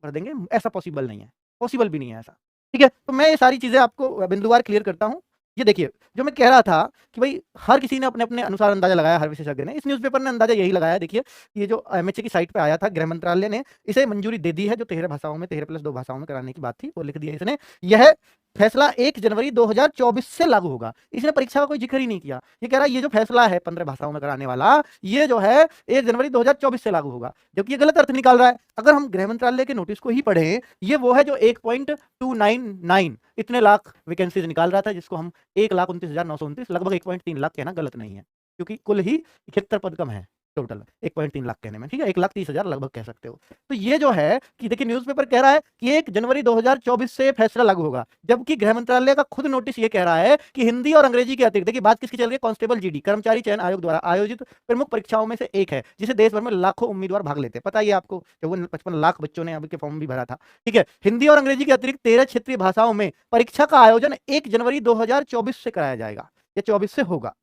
भर देंगे, ऐसा पॉसिबल नहीं है, पॉसिबल भी नहीं है ऐसा। ठीक है, तो मैं ये सारी चीज़ें आपको बिंदुवार क्लियर करता हूँ। ये देखिए, जो मैं कह रहा था कि भई हर किसी ने अपने-अपने अनुसार अंदाज़ा लगाया, हर विशेषज्ञ ने। इस न्यूज़पेपर ने अंदाज़ा यही लगाया, देखिए, ये जो एमएचए की साइट पे आया था, गृह मंत्रालय ने इसे मंजूरी दे दी है, जो 13 भाषाओं में 13 प्लस 2 भाषाओं में कराने की बात थी, वो लिख दिया इसने। यह फैसला 1 जनवरी 2024 से लागू होगा। इसने परीक्षा का कोई ज़िक्र ही नहीं किया। ये कह रहा है ये जो फैसला है 15 भाषाओं में कराने वाला, ये जो है 1 जनवरी 2024 से लागू होगा। जबकि ये गलत अर्थ निकाल रहा है। अगर हम गृह मंत्रालय के नोटिस को ही पढ़ें, ये वो है जो 1.299 इतने लाख वैकेंसीज़ निकाल रहा था, जिसको हम 1,29,929 लगभग 1.3 लाख कहना गलत नहीं है। क्योंकि कुल ही 71 पद कम है टोटल 1.3 लाख कहने में, ठीक है? 1,30,000 लगभग कह सकते हो। तो ये जो है कि देखिए न्यूज़पेपर कह रहा है कि 1 जनवरी 2024 से फैसला लागू होगा, जबकि गृह मंत्रालय का खुद नोटिस ये कह रहा है कि हिंदी और अंग्रेजी के अतिरिक्त, देखिए बात किसकी चल रही है, कांस्टेबल जीडी कर्मचारी चयन आयोग द्वारा आयोजित प्रमुख परीक्षाओं में से एक है, जिसे देश भर में लाखों उम्मीदवार भाग लेते हैं। पता ही है आपको, 54-55 लाख बच्चों ने अभी के फॉर्म भी भरा था। ठीक है, हिंदी और अंग्रेजी के अतिरिक्त 13 क्षेत्रीय भाषाओं में परीक्षा का आयोजन 1 जनवरी 2024 से कराया जाएगा, या 24 से होगा।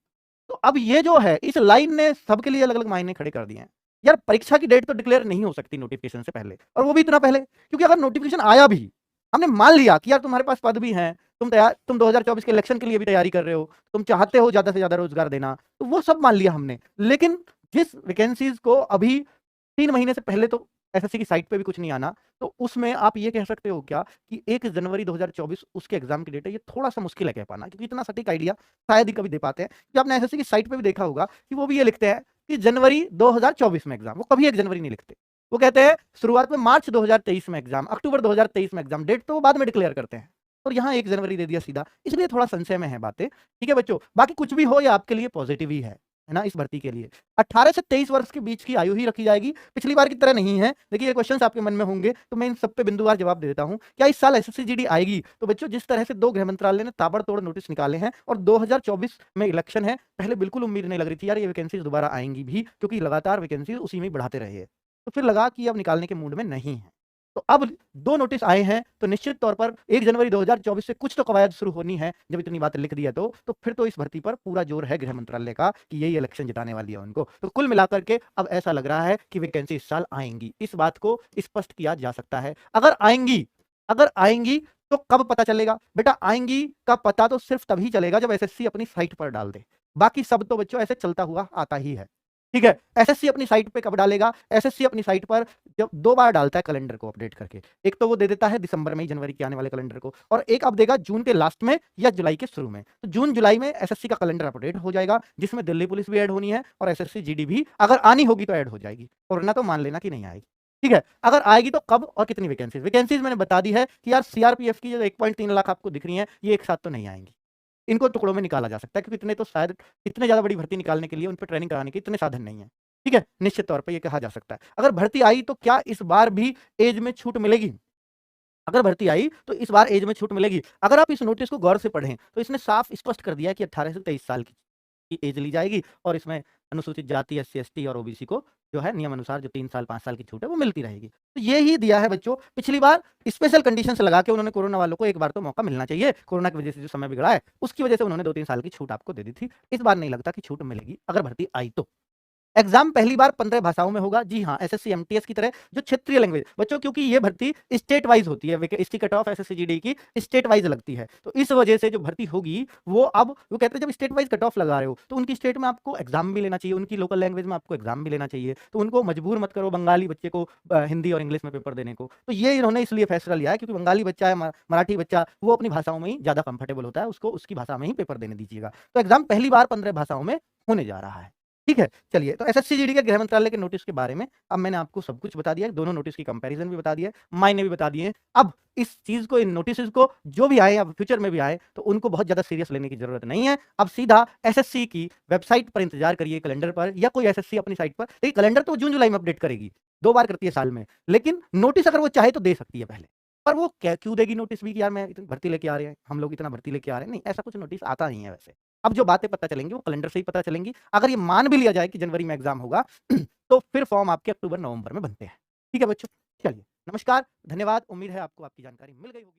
तो अब ये जो है, इस लाइन ने सबके लिए अलग-अलग मायने खड़े कर दिए हैं। यार परीक्षा की डेट तो डिक्लेयर नहीं हो सकती नोटिफिकेशन से पहले, और वो भी इतना पहले, क्योंकि अगर नोटिफिकेशन आया भी, हमने मान लिया कि यार तुम्हारे पास पद भी हैं, तुम 2024 के इलेक्शन के लिए भी तैयारी कर रहे हो, तुम चाहते हो ज़्यादा से ज़्यादा रोज़गार देना, तो वो सब मान लिया हमने। लेकिन जिस वैकेंसीज़ को अभी 3 महीने से पहले तो एसएससी की साइट पे भी कुछ नहीं आना, तो उसमें आप ये कह सकते हो क्या कि 1 जनवरी 2024 उसके एग्ज़ाम की डेट है, ये थोड़ा-सा मुश्किल है कह पाना, क्योंकि इतना सटीक आइडिया शायद ही कभी दे पाते हैं। कि आपने एसएससी की साइट पे भी देखा होगा कि वो भी ये लिखते हैं कि जनवरी 2024 में एग्ज़ाम, वो कभी 1 जनवरी नहीं लिखते। वो कहते हैं शुरुआत में मार्च 2023 में एग्ज़ाम, अक्टूबर 2023 में एग्ज़ाम, डेट तो वो बाद में डिक्लेयर करते हैं। और यहाँ 1 जनवरी दे दिया सीधा, इसलिए थोड़ा संशय में है बातें। ठीक है बच्चों, बाकी कुछ भी हो, ये आपके लिए पॉज़िटिव ही है ना, इस भर्ती के लिए। 18 से 23 वर्ष के बीच की आयु ही रखी जाएगी, पिछली बार की तरह नहीं है। देखिए ये क्वेश्चंस आपके मन में होंगे, तो मैं इन सब पे बिंदुवार जवाब दे देता हूँ। क्या इस साल एसएससी जीडी आएगी? तो बच्चों जिस तरह से 2 गृह मंत्रालय ने ताबड़तोड़ नोटिस निकाले हैं और 2024 में इलेक्शन है, पहले बिल्कुल उम्मीद नहीं लग रही थी यार ये वैकेंसीज़ दोबारा आएँगी भी, क्योंकि लगातार वैकेंसीज़ उसी में ही बढ़ाते रहे हैं। तो फिर लगा कि अब निकालने के मूड में नहीं है। तो अब 2 नोटिस आए हैं, तो निश्चित तौर पर 1 जनवरी 2024 से कुछ तो कवायद शुरू होनी है, जब इतनी बातें लिख दी है तो फिर तो इस भर्ती पर पूरा जोर है गृह मंत्रालय का कि यही इलेक्शन जिताने वाली है उनको। तो कुल मिलाकर के अब ऐसा लग रहा है कि वैकेंसी इस साल आएँगी, इस बात को स्पष्ट किया जा सकता है। अगर आएँगी तो कब पता चलेगा? बेटा आएँगी का पता तो सिर्फ तभी चलेगा जब एसएससी अपनी साइट पर डाल दे। बाकी सब तो बच्चों ऐसे चलता हुआ आता ही है। ठीक है? एसएससी अपनी साइट पे कब डालेगा? एसएससी अपनी साइट पर जब 2 बार डालता है कैलेंडर को अपडेट करके। एक तो वो दे देता है दिसंबर में ही जनवरी के आने वाले कैलेंडर को, और एक अब देगा जून के लास्ट में या जुलाई के शुरू में। तो जून-जुलाई में एसएससी का कैलेंडर अपडेट हो जाएगा, जिसमें दिल्ली पुलिस भी ऐड होनी है और एसएससी जीडी भी अगर आनी होगी तो ऐड हो जाएगी, वरना तो मान लेना कि नहीं आएगी। ठीक है? अगर आएगी तो कब और कितनी वैकेंसीज़? वैकेंसीज़ मैंने बता दी है कि यार सीआरपीएफ की जो 1.3 लाख आपको दिख रही हैं, ये एक साथ तो नहीं आएँगी। इनको टुकड़ों में निकाला जा सकता है, क्योंकि इतने तो शायद इतने ज़्यादा बड़ी भर्ती निकालने के लिए उन पे ट्रेनिंग कराने के इतने साधन नहीं है। ठीक है? निश्चित तौर पे ये कहा जा सकता है। अगर भर्ती आई तो क्या इस बार भी ऐज में छूट मिलेगी? अगर भर्ती आई तो इस बार ऐज में छूट मिलेगी। अगर आप इस नोटिस को गौर से पढ़ें, तो इसने साफ स्पष्ट कर दिया है कि 18 से 23 साल की ऐज ली जाएगी, और इसमें अनुसूचित जाति, एससी-एसटी और ओबीसी को जो है नियम अनुसार जो 3 साल, 5 साल की छूट है वो मिलती रहेगी। तो ये ही दिया है बच्चों। पिछली बार स्पेशल कंडीशंस लगा के उन्होंने कोरोना वालों को एक बार तो मौका मिलना चाहिए। कोरोना की वजह से जो समय बिगड़ा है, उसकी वजह से उन्होंने 2-3 साल की छूट आपको दे दी थी। इस बार नहीं लगता कि छूट मिलेगी अगर भर्ती आई तो। एग्जाम पहली बार 15 भाषाओं में होगा। जी हाँ, एसएससी एमटीएस की तरह जो क्षेत्रीय लैंग्वेज बच्चों, क्योंकि ये भर्ती स्टेट वाइज होती है, इसकी कट ऑफ एसएससी जीडी की स्टेट वाइज लगती है, तो इस वजह से जो भर्ती होगी वो कहते हैं जब स्टेट वाइज कट ऑफ लगा रहे हो तो उनकी स्टेट में आपको एग्जाम भी लेना चाहिए, उनकी लोकल लैंग्वेज में आपको एग्जाम भी लेना चाहिए, तो उनको मजबूर मत करो बंगाली बच्चे को हिंदी और इंग्लिश में पेपर देने को। तो ये इन्होंने इसलिए फैसला लिया है क्योंकि बंगाली बच्चा है, मराठी बच्चा, वो अपनी भाषाओं में ही ज्यादा कंफर्टेबल होता है, उसको उसकी भाषा में ही पेपर देने दीजिएगा। तो एग्जाम पहली बार 15 भाषाओं में होने जा रहा है। ठीक है? चलिए, तो एसएससी जीडी के गृह मंत्रालय के नोटिस के बारे में अब मैंने आपको सब कुछ बता दिया है, दोनों नोटिस की कंपैरिज़न भी बता दिया है, मायने भी बता दिए हैं। अब इस चीज़ को, इन नोटिसेज़ को जो भी आए अब फ्यूचर में भी आए, तो उनको बहुत ज़्यादा सीरियस लेने की ज़रूरत नहीं है। अब सीधा एसएससी की वेबसाइट पर इंतज़ार करिए, कैलेंडर पर, या कोई एसएससी अपनी साइट पर। देखिए कैलेंडर तो जून-जुलाई में अपडेट करेगी, 2 बार करती है साल में, लेकिन नोटिस अगर वो चाहे तो दे सकती है पहले। पर वो क्या क्यों देगी नोटिस भी कि यार मैं इतनी भर्ती लेके आ रहे हैं, हम लोग इतना भर्ती लेके आ रहे हैं, नहीं, ऐसा कुछ नोटिस आता नहीं है वैसे। अब जो बातें पता चलेंगी वो कैलेंडर से ही पता चलेंगी। अगर ये मान भी लिया जाए कि जनवरी में एग्ज़ाम होगा तो फिर फॉर्म आपके अक्टूबर-नवंबर में बनते हैं। ठीक है बच्चों? चलिए, नमस्कार, धन्यवाद, उम्मीद है आपको आपकी जानकारी मिल गई होगी।